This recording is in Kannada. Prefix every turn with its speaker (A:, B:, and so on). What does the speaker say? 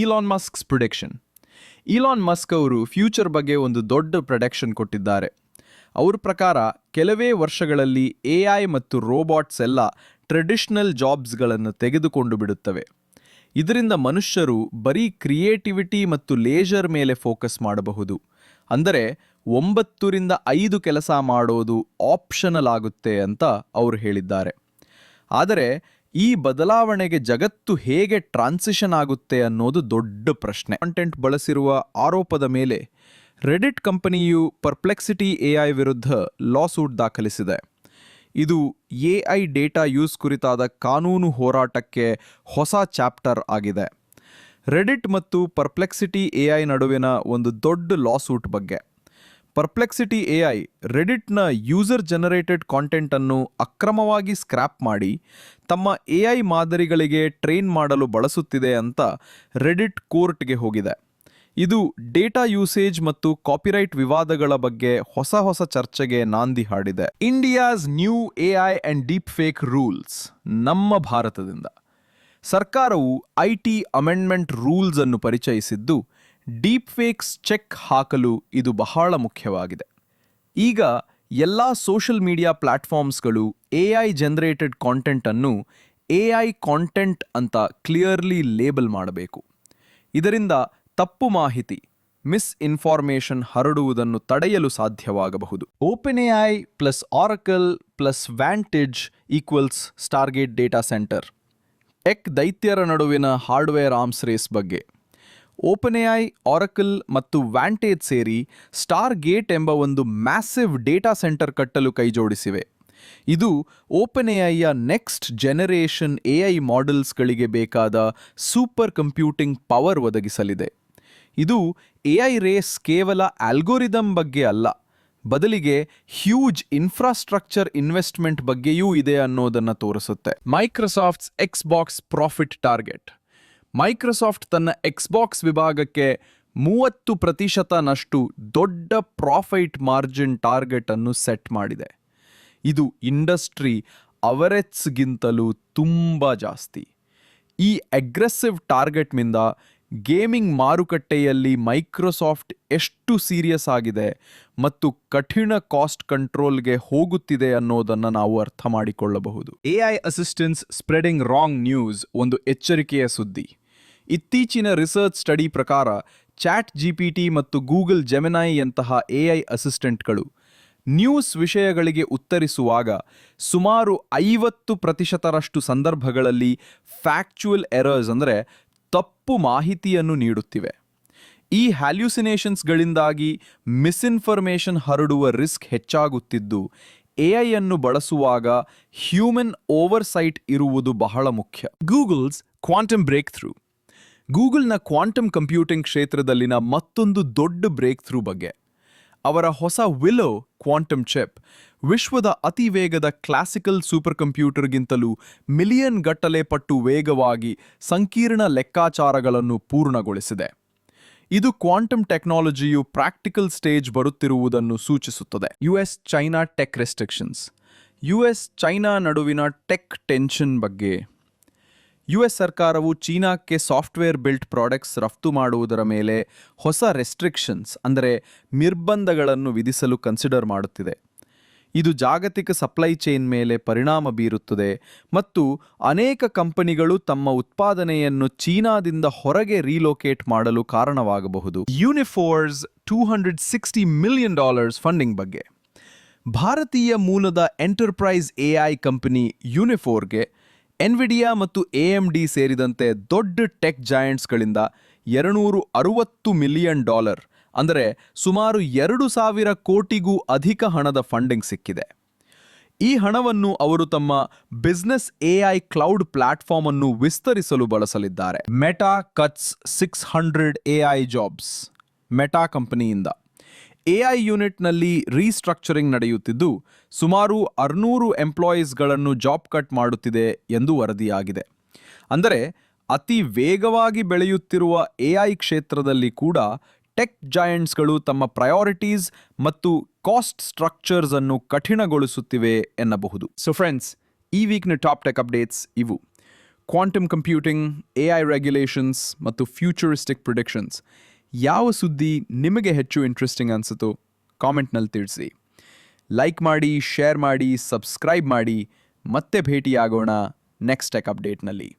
A: ಈಲಾನ್ ಮಸ್ಕ್ಸ್ ಪ್ರಿಡಿಕ್ಷನ್. ಈಲಾನ್ ಮಸ್ಕ್ ಅವರು ಫ್ಯೂಚರ್ ಬಗ್ಗೆ ಒಂದು ದೊಡ್ಡ ಪ್ರಿಡಿಕ್ಷನ್ ಕೊಟ್ಟಿದ್ದಾರೆ. ಅವ್ರ ಪ್ರಕಾರ ಕೆಲವೇ ವರ್ಷಗಳಲ್ಲಿ AI ಮತ್ತು ರೋಬೋಟ್ಸ್ ಎಲ್ಲ ಟ್ರೆಡಿಷನಲ್ ಜಾಬ್ಸ್ಗಳನ್ನು ತೆಗೆದುಕೊಂಡು ಬಿಡುತ್ತವೆ. ಇದರಿಂದ ಮನುಷ್ಯರು ಬರೀ ಕ್ರಿಯೇಟಿವಿಟಿ ಮತ್ತು ಲೇಜರ್ ಮೇಲೆ ಫೋಕಸ್ ಮಾಡಬಹುದು. ಅಂದರೆ 9 ರಿಂದ 5 ಕೆಲಸ ಮಾಡೋದು ಆಪ್ಷನಲ್ ಆಗುತ್ತೆ ಅಂತ ಅವರು ಹೇಳಿದ್ದಾರೆ. ಆದರೆ ಈ ಬದಲಾವಣೆಗೆ ಜಗತ್ತು ಹೇಗೆ ಟ್ರಾನ್ಸಿಷನ್ ಆಗುತ್ತೆ ಅನ್ನೋದು ದೊಡ್ಡ ಪ್ರಶ್ನೆ. ಕಾಂಟೆಂಟ್ ಬಳಸಿರುವ ಆರೋಪದ ಮೇಲೆ ರೆಡಿಟ್ ಕಂಪನಿಯು ಪರ್ಪ್ಲೆಕ್ಸಿಟಿ AI ವಿರುದ್ಧ ಲಾಸೂಟ್ ದಾಖಲಿಸಿದೆ. ಇದು AI ಡೇಟಾ ಯೂಸ್ ಕುರಿತಾದ ಕಾನೂನು ಹೋರಾಟಕ್ಕೆ ಹೊಸ ಚಾಪ್ಟರ್ ಆಗಿದೆ. ರೆಡಿಟ್ ಮತ್ತು ಪರ್ಪ್ಲೆಕ್ಸಿಟಿ AI ನಡುವಿನ ಒಂದು ದೊಡ್ಡ ಲಾಸೂಟ್ ಬಗ್ಗೆ. ಪರ್ಪ್ಲೆಕ್ಸಿಟಿ AI ರೆಡಿಟ್ನ ಯೂಸರ್ ಜನರೇಟೆಡ್ ಕಾಂಟೆಂಟನ್ನು ಅಕ್ರಮವಾಗಿ ಸ್ಕ್ರ್ಯಾಪ್ ಮಾಡಿ ತಮ್ಮ AI ಮಾದರಿಗಳಿಗೆ ಟ್ರೈನ್ ಮಾಡಲು ಬಳಸುತ್ತಿದೆ ಅಂತ ರೆಡಿಟ್ ಕೋರ್ಟ್ಗೆ ಹೋಗಿದೆ. ಇದು ಡೇಟಾ ಯೂಸೇಜ್ ಮತ್ತು ಕಾಪಿರೈಟ್ ವಿವಾದಗಳ ಬಗ್ಗೆ ಹೊಸ ಚರ್ಚೆಗೆ ನಾಂದಿ ಹಾಡಿದೆ. India's new AI and deep fake rules. ನಮ್ಮ ಭಾರತದಿಂದ ಸರ್ಕಾರವು IT ಅಮೆಂಡ್ಮೆಂಟ್ ರೂಲ್ಸ್ ಅನ್ನು ಪರಿಚಯಿಸಿದ್ದು ಡೀಪ್ ಫೇಕ್ಸ್ ಚೆಕ್ ಹಾಕಲು ಇದು ಬಹಳ ಮುಖ್ಯವಾಗಿದೆ. ಈಗ ಎಲ್ಲ ಸೋಷಿಯಲ್ ಮೀಡಿಯಾ ಪ್ಲಾಟ್ಫಾರ್ಮ್ಸ್ಗಳು AI ಜನರೇಟೆಡ್ ಕಾಂಟೆಂಟ್ ಅನ್ನು AI ಕಾಂಟೆಂಟ್ ಅಂತ ಕ್ಲಿಯರ್ಲಿ ಲೇಬಲ್ ಮಾಡಬೇಕು. ಇದರಿಂದ ತಪ್ಪು ಮಾಹಿತಿ, ಮಿಸ್ಇನ್ಫಾರ್ಮೇಷನ್ ಹರಡುವುದನ್ನು ತಡೆಯಲು ಸಾಧ್ಯವಾಗಬಹುದು. OpenAI plus Oracle plus Vantage equals Stargate data centre. Tech ದೈತ್ಯರ ನಡುವಿನ ಹಾರ್ಡ್ವೇರ್ ಆರ್ಮ್ಸ್ ರೇಸ್ ಬಗ್ಗೆ. OpenAI, ಆರಕಲ್ ಮತ್ತು ವ್ಯಾಂಟೇಜ್ ಸೇರಿ ಸ್ಟಾರ್ಗೇಟ್ ಎಂಬ ಒಂದು ಮ್ಯಾಸಿವ್ ಡೇಟಾ ಸೆಂಟರ್ ಕಟ್ಟಲು ಕೈಜೋಡಿಸಿವೆ. ಇದು OpenAIಯ ನೆಕ್ಸ್ಟ್ ಜನರೇಷನ್ AI ಮಾಡೆಲ್ಸ್ಗಳಿಗೆ ಬೇಕಾದ ಸೂಪರ್ ಕಂಪ್ಯೂಟಿಂಗ್ ಪವರ್ ಒದಗಿಸಲಿದೆ. ಇದು AI ರೇಸ್ ಕೇವಲ ಆಲ್ಗೋರಿದಮ್ ಬಗ್ಗೆ ಅಲ್ಲ, ಬದಲಿಗೆ ಹ್ಯೂಜ್ ಇನ್ಫ್ರಾಸ್ಟ್ರಕ್ಚರ್ ಇನ್ವೆಸ್ಟ್ಮೆಂಟ್ ಬಗ್ಗೆಯೂ ಇದೆ ಅನ್ನೋದನ್ನು ತೋರಿಸುತ್ತೆ. ಮೈಕ್ರೋಸಾಫ್ಟ್ಸ್ ಎಕ್ಸ್ಬಾಕ್ಸ್ ಪ್ರಾಫಿಟ್ ಟಾರ್ಗೆಟ್. ಮೈಕ್ರೋಸಾಫ್ಟ್ ತನ್ನ ಎಕ್ಸ್ಬಾಕ್ಸ್ ವಿಭಾಗಕ್ಕೆ 30% ದೊಡ್ಡ ಪ್ರಾಫಿಟ್ ಮಾರ್ಜಿನ್ ಟಾರ್ಗೆಟ್ ಅನ್ನು ಸೆಟ್ ಮಾಡಿದೆ. ಇದು ಇಂಡಸ್ಟ್ರಿ ಅವರೇಜ್ಗಿಂತಲೂ ತುಂಬ ಜಾಸ್ತಿ. ಈ ಅಗ್ರೆಸಿವ್ ಟಾರ್ಗೆಟ್ನಿಂದ ಗೇಮಿಂಗ್ ಮಾರುಕಟ್ಟೆಯಲ್ಲಿ ಮೈಕ್ರೋಸಾಫ್ಟ್ ಎಷ್ಟು ಸೀರಿಯಸ್ ಆಗಿದೆ ಮತ್ತು ಕಠಿಣ ಕಾಸ್ಟ್ ಕಂಟ್ರೋಲ್ಗೆ ಹೋಗುತ್ತಿದೆ ಅನ್ನೋದನ್ನು ನಾವು ಅರ್ಥ ಮಾಡಿಕೊಳ್ಳಬಹುದು. AI assistance spreading wrong news ಒಂದು ಎಚ್ಚರಿಕೆಯ ಸುದ್ದಿ. ಇತ್ತೀಚಿನ ರಿಸರ್ಚ್ ಸ್ಟಡಿ ಪ್ರಕಾರ ChatGPT ಮತ್ತು ಗೂಗಲ್ ಜೆಮಿನೈಯಂತಹ AI ಅಸಿಸ್ಟೆಂಟ್ಗಳು ನ್ಯೂಸ್ ವಿಷಯಗಳಿಗೆ ಉತ್ತರಿಸುವಾಗ ಸುಮಾರು 50% ಸಂದರ್ಭಗಳಲ್ಲಿ ಫ್ಯಾಕ್ಚುಯಲ್ ಎರರ್ಸ್ ಅಂದರೆ ತಪ್ಪು ಮಾಹಿತಿಯನ್ನು ನೀಡುತ್ತಿವೆ. ಈ ಹ್ಯಾಲ್ಯೂಸಿನೇಷನ್ಸ್ಗಳಿಂದಾಗಿ ಮಿಸ್ಇನ್ಫಾರ್ಮೇಷನ್ ಹರಡುವ ರಿಸ್ಕ್ ಹೆಚ್ಚಾಗುತ್ತಿದ್ದು AI ಅನ್ನು ಬಳಸುವಾಗ ಹ್ಯೂಮನ್ ಓವರ್ಸೈಟ್ ಇರುವುದು ಬಹಳ ಮುಖ್ಯ. Google's quantum breakthrough. ಗೂಗಲ್ನ ಕ್ವಾಂಟಮ್ ಕಂಪ್ಯೂಟಿಂಗ್ ಕ್ಷೇತ್ರದಲ್ಲಿನ ಮತ್ತೊಂದು ದೊಡ್ಡ ಬ್ರೇಕ್ ಥ್ರೂ ಬಗ್ಗೆ. ಅವರ ಹೊಸ ವಿಲೋ ಕ್ವಾಂಟಮ್ ಚಿಪ್ ವಿಶ್ವದ ಅತಿ ವೇಗದ ಕ್ಲಾಸಿಕಲ್ ಸೂಪರ್ ಕಂಪ್ಯೂಟರ್ಗಿಂತಲೂ ಮಿಲಿಯನ್ ಗಟ್ಟಲೆ ಪಟ್ಟು ವೇಗವಾಗಿ ಸಂಕೀರ್ಣ ಲೆಕ್ಕಾಚಾರಗಳನ್ನು ಪೂರ್ಣಗೊಳಿಸಿದೆ. ಇದು ಕ್ವಾಂಟಮ್ ಟೆಕ್ನಾಲಜಿಯು ಪ್ರಾಕ್ಟಿಕಲ್ ಸ್ಟೇಜ್ ಬರುತ್ತಿರುವುದನ್ನು ಸೂಚಿಸುತ್ತದೆ. US China tech restrictions. US China ನಡುವಿನ ಟೆಕ್ ಟೆನ್ಷನ್ ಬಗ್ಗೆ. US ಸರ್ಕಾರವು ಚೀನಾಕ್ಕೆ ಸಾಫ್ಟ್ವೇರ್ ಬಿಲ್ಟ್ ಪ್ರಾಡಕ್ಟ್ಸ್ ರಫ್ತು ಮಾಡುವುದರ ಮೇಲೆ ಹೊಸ ರೆಸ್ಟ್ರಿಕ್ಷನ್ಸ್ ಅಂದರೆ ನಿರ್ಬಂಧಗಳನ್ನು ವಿಧಿಸಲು ಕನ್ಸಿಡರ್ ಮಾಡುತ್ತಿದೆ. ಇದು ಜಾಗತಿಕ ಸಪ್ಲೈ ಚೈನ್ ಮೇಲೆ ಪರಿಣಾಮ ಬೀರುತ್ತದೆ ಮತ್ತು ಅನೇಕ ಕಂಪನಿಗಳು ತಮ್ಮ ಉತ್ಪಾದನೆಯನ್ನು ಚೀನಾದಿಂದ ಹೊರಗೆ ರೀಲೋಕೇಟ್ ಮಾಡಲು ಕಾರಣವಾಗಬಹುದು. ಯೂನಿಫೋರ್ಸ್ $260 million ಫಂಡಿಂಗ್ ಬಗ್ಗೆ. ಭಾರತೀಯ ಮೂಲದ ಎಂಟರ್ಪ್ರೈಸ್ AI ಕಂಪನಿ ಯೂನಿಫೋರ್ಗೆ ಎನ್ವಿಡಿಯಾ ಮತ್ತು AMD ಸೇರಿದಂತೆ ದೊಡ್ಡ ಟೆಕ್ ಜಾಯಂಟ್ಸ್ಗಳಿಂದ $260 million ಅಂದರೆ ಸುಮಾರು 2,000 ಕೋಟಿಗೂ ಅಧಿಕ ಹಣದ ಫಂಡಿಂಗ್ ಸಿಕ್ಕಿದೆ. ಈ ಹಣವನ್ನು ಅವರು ತಮ್ಮ ಬಿಸ್ನೆಸ್ AI ಕ್ಲೌಡ್ ಪ್ಲಾಟ್ಫಾರ್ಮ್ ಅನ್ನು ವಿಸ್ತರಿಸಲು ಬಳಸಲಿದ್ದಾರೆ. Meta cuts 600 AI jobs. Meta ಕಂಪನಿಯಿಂದ AI ಯೂನಿಟ್ನಲ್ಲಿ ರೀಸ್ಟ್ರಕ್ಚರಿಂಗ್ ನಡೆಯುತ್ತಿದ್ದು ಸುಮಾರು 600 ಎಂಪ್ಲಾಯೀಸ್ಗಳನ್ನು ಜಾಬ್ ಕಟ್ ಮಾಡುತ್ತಿದೆ ಎಂದು ವರದಿಯಾಗಿದೆ. ಅಂದರೆ ಅತಿ ವೇಗವಾಗಿ ಬೆಳೆಯುತ್ತಿರುವ AI ಕ್ಷೇತ್ರದಲ್ಲಿ ಕೂಡ ಟೆಕ್ ಜಾಯಂಟ್ಸ್ಗಳು ತಮ್ಮ ಪ್ರಯಾರಿಟೀಸ್ ಮತ್ತು ಕಾಸ್ಟ್ ಸ್ಟ್ರಕ್ಚರ್ಸ್ ಅನ್ನು ಕಠಿಣಗೊಳಿಸುತ್ತಿವೆ ಎನ್ನಬಹುದು. ಸೊ ಫ್ರೆಂಡ್ಸ್, ಈ ವೀಕ್ನ ಟಾಪ್ ಟೆಕ್ ಅಪ್ಡೇಟ್ಸ್ ಇವು. ಕ್ವಾಂಟಮ್ ಕಂಪ್ಯೂಟಿಂಗ್, AI ರೆಗ್ಯುಲೇಷನ್ಸ್ ಮತ್ತು ಫ್ಯೂಚರಿಸ್ಟಿಕ್ ಪ್ರಿಡಿಕ್ಷನ್ಸ್ ಯಾವ ಸುದ್ದಿ ನಿಮಗೆ ಹೆಚ್ಚು ಇಂಟ್ರೆಸ್ಟಿಂಗ್ ಅನಿಸುತ್ತೋ ಕಾಮೆಂಟ್ನಲ್ಲಿ ತಿಳಿಸಿ. ಲೈಕ್ ಮಾಡಿ, ಶೇರ್ ಮಾಡಿ, ಸಬ್ಸ್ಕ್ರೈಬ್ ಮಾಡಿ. ಮತ್ತೆ ಭೇಟಿಯಾಗೋಣ ನೆಕ್ಸ್ಟ್ ಟೆಕ್ ಅಪ್ಡೇಟ್ನಲ್ಲಿ.